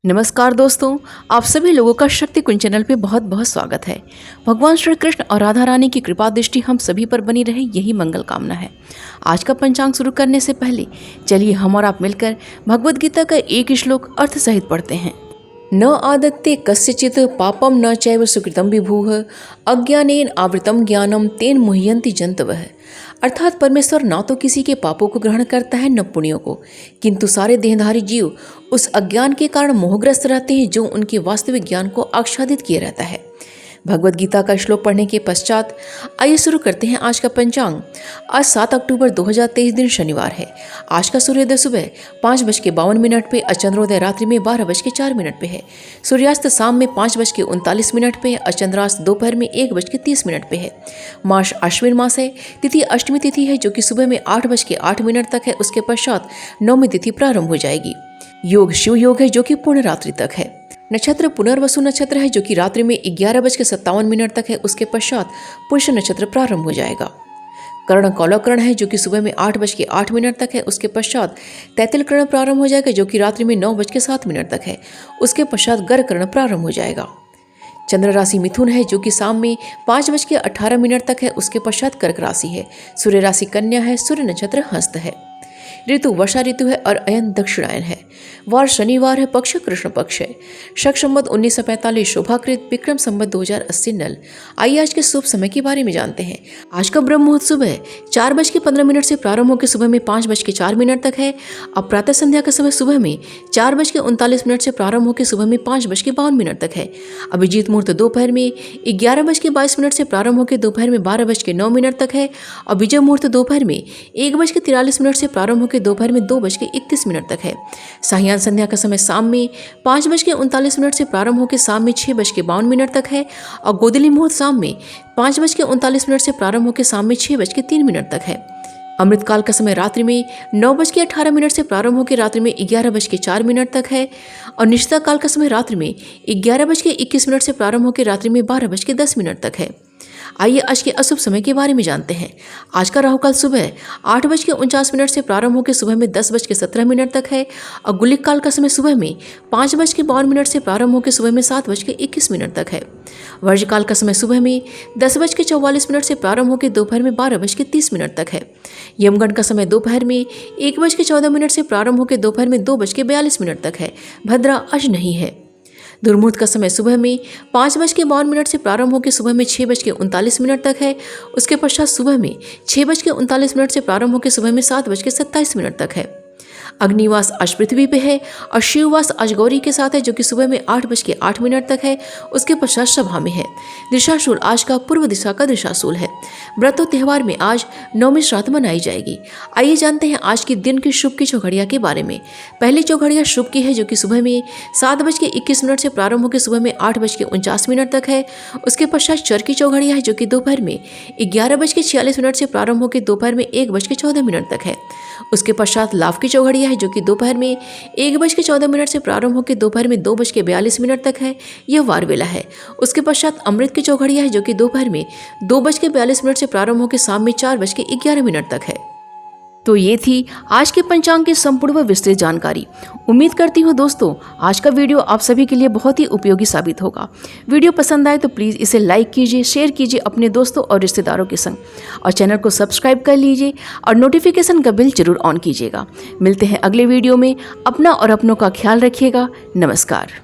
नमस्कार दोस्तों, आप सभी लोगों का शक्ति कुंज चैनल पे बहुत बहुत स्वागत है। भगवान श्री कृष्ण और राधा रानी की कृपा दृष्टि हम सभी पर बनी रहे, यही मंगल कामना है। आज का पंचांग शुरू करने से पहले चलिए हम और आप मिलकर भगवद गीता का एक श्लोक अर्थ सहित पढ़ते हैं। न आदत्ते कस्यचित् पापम न चैव सुकृतम विभुः अज्ञानेन आवृतम ज्ञानम तेन मुह्यन्ति जन्तवः। अर्थात परमेश्वर ना तो किसी के पापों को ग्रहण करता है न पुण्यों को, किंतु सारे देहधारी जीव उस अज्ञान के कारण मोहग्रस्त रहते हैं जो उनके वास्तविक ज्ञान को आच्छादित किए रहता है। भगवद गीता का श्लोक पढ़ने के पश्चात आइए शुरू करते हैं आज का पंचांग। आज 7 अक्टूबर 2023 दिन शनिवार है। आज का सूर्योदय सुबह 5:52 पे, चंद्रोदय रात्रि में 12:04 पे है। सूर्यास्त शाम में 5:39 पे, चंद्रास्त दोपहर में 1:30 पे है। मास अश्विन मास है। तिथि अष्टमी तिथि है जो कि सुबह में 8:08 तक है। उसके पश्चात नवमी तिथि प्रारंभ हो जाएगी। योग शिव योग है जो कि पूर्ण रात्रि तक है। नक्षत्र पुनर्वसु नक्षत्र है जो कि रात्रि में 11:57 तक है। उसके पश्चात पुष्य नक्षत्र प्रारंभ हो जाएगा। कर्ण कौलकर्ण है जो कि सुबह में 8:08 तक है। उसके पश्चात तैतिल कर्ण प्रारंभ हो जाएगा जो कि रात्रि में 9:07 तक है। उसके पश्चात गर कर्ण प्रारंभ हो जाएगा। चंद्र राशि मिथुन है जो कि शाम में 5:18 तक है। उसके पश्चात कर्क राशि है। सूर्य राशि कन्या है। सूर्य नक्षत्र हस्त है। ऋतु वर्षा ऋतु है और अयन दक्षिणायन है। वार शनिवार है। पक्ष कृष्ण पक्ष है। शक संवत 1945 शोभाकृत विक्रम संवत 2080 नल। आइए आज के शुभ समय के बारे में जानते हैं। आज का ब्रह्म मुहूर्त सुबह 4:15 से प्रारंभ होकर सुबह में 5:04 तक है। अब प्रातः संध्या का समय सुबह में 4:39 से प्रारंभ होकर सुबह में 5:52 तक है। अभिजीत मुहूर्त दोपहर में 11:22 से प्रारंभ होकर दोपहर में 12:09 तक है। और विजय मुहूर्त दोपहर में 1:43 से प्रारंभ होकर दोपहर में 2:31 तक है। साहियान संध्या का समय शाम में 5:39 से प्रारंभ होकर शाम में 6:52 तक है। और गोधूली मुहूर्त शाम में 5:39 से प्रारंभ होकर शाम में 6:03 तक है। अमृत काल का समय रात्रि में 9:18 से प्रारंभ होकर रात्रि में 11:04 तक है। और निशिता काल का समय रात्रि में 11:21 से प्रारंभ होकर रात्रि में 12:10 तक है। आइए आज के अशुभ समय के बारे में जानते हैं। आज का राहु काल सुबह 8:49 से प्रारंभ होकर सुबह में 10:17 तक है। और गुलिक काल का समय सुबह में 5:52 से प्रारंभ होकर सुबह में 7:21 तक है। वर्ज काल का समय सुबह में 10:44 से प्रारंभ होकर दोपहर में 12:30 तक है। यमगंड का समय दोपहर में 1:14 से प्रारंभ होकर दोपहर में 2:42 तक है। भद्रा अज नहीं है। दुर्मुहूर्त का समय सुबह में 5:52 से प्रारंभ होकर सुबह में 6:39 तक है। उसके पश्चात सुबह में 6:39 से प्रारंभ होकर सुबह में 7:27 तक है। अग्निवास आज पृथ्वी पे है। और शिववास आज गौरी के साथ है जो कि सुबह में 8:08 तक है। उसके पश्चात सभा में है। दिशाशूल आज का पूर्व दिशा का दिशाशूल है। व्रतों त्योहार में आज नवमी श्राद्ध मनाई जाएगी। आइए जानते हैं आज के दिन की शुभ की चौघड़िया के बारे में। पहली चौघड़िया शुभ की है जो कि सुबह में 7:21 से प्रारंभ होकर सुबह में 8:49 तक है। उसके पश्चात चर की चौघड़िया है जो कि दोपहर में 11:46 से प्रारंभ होकर दोपहर में 1:14 तक है। उसके पश्चात लाभ की चौघड़िया है जो कि दोपहर में 1:14 से प्रारंभ होकर दोपहर में 2:42 तक है। यह वार वेला है। उसके पश्चात अमृत की चौघड़िया है जो कि दोपहर में 2:42 से प्रारंभ होकर शाम में 4:11 तक है। तो ये थी आज के पंचांग की संपूर्ण व विस्तृत जानकारी। उम्मीद करती हूँ दोस्तों आज का वीडियो आप सभी के लिए बहुत ही उपयोगी साबित होगा। वीडियो पसंद आए तो प्लीज़ इसे लाइक कीजिए, शेयर कीजिए अपने दोस्तों और रिश्तेदारों के संग, और चैनल को सब्सक्राइब कर लीजिए और नोटिफिकेशन का बिल जरूर ऑन कीजिएगा। मिलते हैं अगले वीडियो में। अपना और अपनों का ख्याल रखिएगा। नमस्कार।